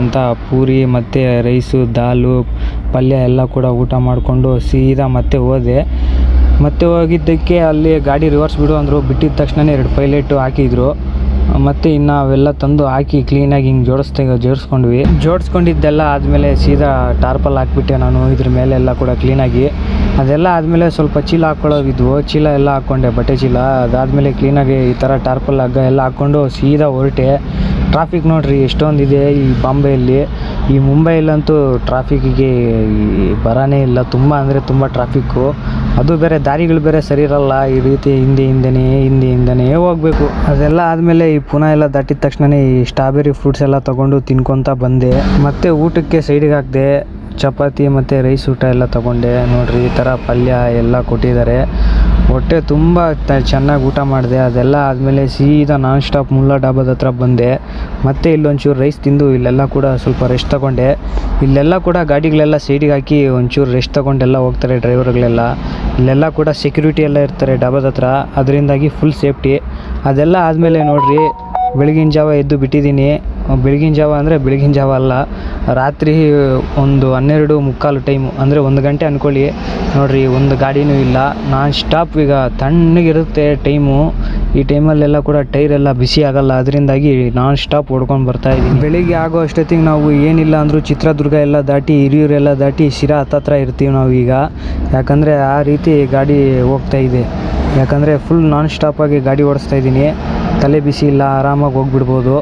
ಅಂತ ಪೂರಿ ಮತ್ತು ರೈಸು ದಾಲು ಪಲ್ಯ ಎಲ್ಲ ಕೂಡ ಊಟ ಮಾಡಿಕೊಂಡು ಸೀದಾ ಮತ್ತೆ ಹೋದೆ. ಮತ್ತೆ ಹೋಗಿದ್ದಕ್ಕೆ ಅಲ್ಲಿ ಗಾಡಿ ರಿವರ್ಸ್ ಬಿಡು ಅಂದರು. ಬಿಟ್ಟಿದ ತಕ್ಷಣವೇ 2 ಪೈಲೆಟು ಹಾಕಿದ್ರು. ಮತ್ತು ಇನ್ನು ಅವೆಲ್ಲ ತಂದು ಹಾಕಿ ಕ್ಲೀನಾಗಿ ಹಿಂಗೆ ಜೋಡಿಸ್ಕೊಂಡಿದ್ದೆಲ್ಲ ಆದಮೇಲೆ ಸೀದಾ ಟಾರ್ಪಲ್ ಹಾಕ್ಬಿಟ್ಟೆ ನಾನು ಇದ್ರ ಮೇಲೆ ಎಲ್ಲ ಕೂಡ ಕ್ಲೀನಾಗಿ. ಅದೆಲ್ಲ ಆದಮೇಲೆ ಸ್ವಲ್ಪ ಚೀಲ ಹಾಕ್ಕೊಳ್ಳೋವಿದ್ವು, ಚೀಲ ಎಲ್ಲ ಹಾಕ್ಕೊಂಡೆ, ಬಟ್ಟೆ ಚೀಲ. ಅದಾದಮೇಲೆ ಕ್ಲೀನಾಗಿ ಈ ಥರ ಟಾರ್ಪಲ್ ಹಗ್ಗ ಎಲ್ಲ ಹಾಕ್ಕೊಂಡು ಸೀದಾ ಹೊರಟೆ. ಟ್ರಾಫಿಕ್ ನೋಡಿರಿ ಎಷ್ಟೊಂದಿದೆ ಈ ಬಾಂಬೆಯಲ್ಲಿ. ಈ ಮುಂಬೈಲಂತೂ ಟ್ರಾಫಿಕ್ಕಿಗೆ ಬರೋನೇ ಇಲ್ಲ, ತುಂಬ ಅಂದರೆ ತುಂಬ ಟ್ರಾಫಿಕ್ಕು. ಅದು ಬೇರೆ ದಾರಿಗಳು ಬೇರೆ ಸರಿ ಇರಲ್ಲ, ಈ ರೀತಿ ಹಿಂದೆ ಹೋಗಬೇಕು. ಅದೆಲ್ಲ ಆದಮೇಲೆ ಈ ಪುನಃ ಎಲ್ಲ ದಾಟಿದ ತಕ್ಷಣವೇ ಈ ಸ್ಟ್ರಾಬೆರಿ ಫ್ರೂಟ್ಸ್ ಎಲ್ಲ ತೊಗೊಂಡು ತಿನ್ಕೊತ ಬಂದೆ. ಮತ್ತು ಊಟಕ್ಕೆ ಸೈಡಿಗೆ ಹಾಕಿದೆ ಚಪಾತಿ ಮತ್ತು ರೈಸ್ ಊಟ ಎಲ್ಲ ತೊಗೊಂಡೆ. ನೋಡಿರಿ ಈ ಥರ ಪಲ್ಯ ಎಲ್ಲ ಕೊಟ್ಟಿದ್ದಾರೆ. ಹೊಟ್ಟೆ ತುಂಬ ಚೆನ್ನಾಗಿ ಊಟ ಮಾಡಿದೆ. ಅದೆಲ್ಲ ಆದಮೇಲೆ ಸೀದಾ ನಾನ್ ಸ್ಟಾಪ್ ಮುಲ್ಲಾ ಡಾಬಾದ ಹತ್ರ ಬಂದೆ. ಮತ್ತು ಇಲ್ಲೊಂಚೂರು ರೈಸ್ ತಿಂದು ಇಲ್ಲೆಲ್ಲ ಕೂಡ ಸ್ವಲ್ಪ ರೆಸ್ಟ್ ತೊಗೊಂಡೆ. ಇಲ್ಲೆಲ್ಲ ಕೂಡ ಗಾಡಿಗಳೆಲ್ಲ ಸೈಡಿಗೆ ಹಾಕಿ ಒಂಚೂರು ರೆಸ್ಟ್ ತೊಗೊಂಡೆಲ್ಲ ಹೋಗ್ತಾರೆ ಡ್ರೈವರ್ಗಳೆಲ್ಲ. ಇಲ್ಲೆಲ್ಲ ಕೂಡ ಸೆಕ್ಯೂರಿಟಿ ಎಲ್ಲ ಇರ್ತಾರೆ ಡಾಬಾದ ಹತ್ರ, ಅದರಿಂದಾಗಿ ಫುಲ್ ಸೇಫ್ಟಿ. ಅದೆಲ್ಲ ಆದಮೇಲೆ ನೋಡಿರಿ ಬೆಳಗಿನ ಜಾವ ಎದ್ದು ಬಿಟ್ಟಿದ್ದೀನಿ. ಬೆಳಗಿನ ಜಾವ ಅಂದರೆ ಬೆಳಗಿನ ಜಾವ ಅಲ್ಲ, ರಾತ್ರಿ ಒಂದು 12:45 ಟೈಮು, ಅಂದರೆ 1 ಗಂಟೆ ಅಂದ್ಕೊಳ್ಳಿ. ನೋಡಿರಿ ಒಂದು ಗಾಡಿನೂ ಇಲ್ಲ, ನಾನ್ ಸ್ಟಾಪ್. ಈಗ ತಣ್ಣಗಿರುತ್ತೆ ಟೈಮು. ಈ ಟೈಮಲ್ಲೆಲ್ಲ ಕೂಡ ಟೈರೆಲ್ಲ ಬಿಸಿ ಆಗೋಲ್ಲ, ಅದರಿಂದಾಗಿ ನಾನ್ ಸ್ಟಾಪ್ ಹೊಡ್ಕೊಂಡು ಬರ್ತಾಯಿದ್ದೀನಿ. ಬೆಳಿಗ್ಗೆ ಆಗೋ ಅಷ್ಟೊತ್ತಿಗೆ ನಾವು ಏನಿಲ್ಲ ಅಂದರೂ ಚಿತ್ರದುರ್ಗ ಎಲ್ಲ ದಾಟಿ ಹಿರಿಯೂರೆಲ್ಲ ದಾಟಿ ಶಿರಾ ಹತ್ತತ್ರ ಇರ್ತೀವಿ ನಾವು ಈಗ. ಯಾಕಂದರೆ ಆ ರೀತಿ ಗಾಡಿ ಹೋಗ್ತಾಯಿದೆ. ಯಾಕಂದರೆ ಫುಲ್ ನಾನ್ ಸ್ಟಾಪಾಗಿ ಗಾಡಿ ಓಡಿಸ್ತಾಯಿದ್ದೀನಿ. ತಲೆ ಬಿಸಿ ಇಲ್ಲ, ಆರಾಮಾಗಿ ಹೋಗ್ಬಿಡ್ಬೋದು.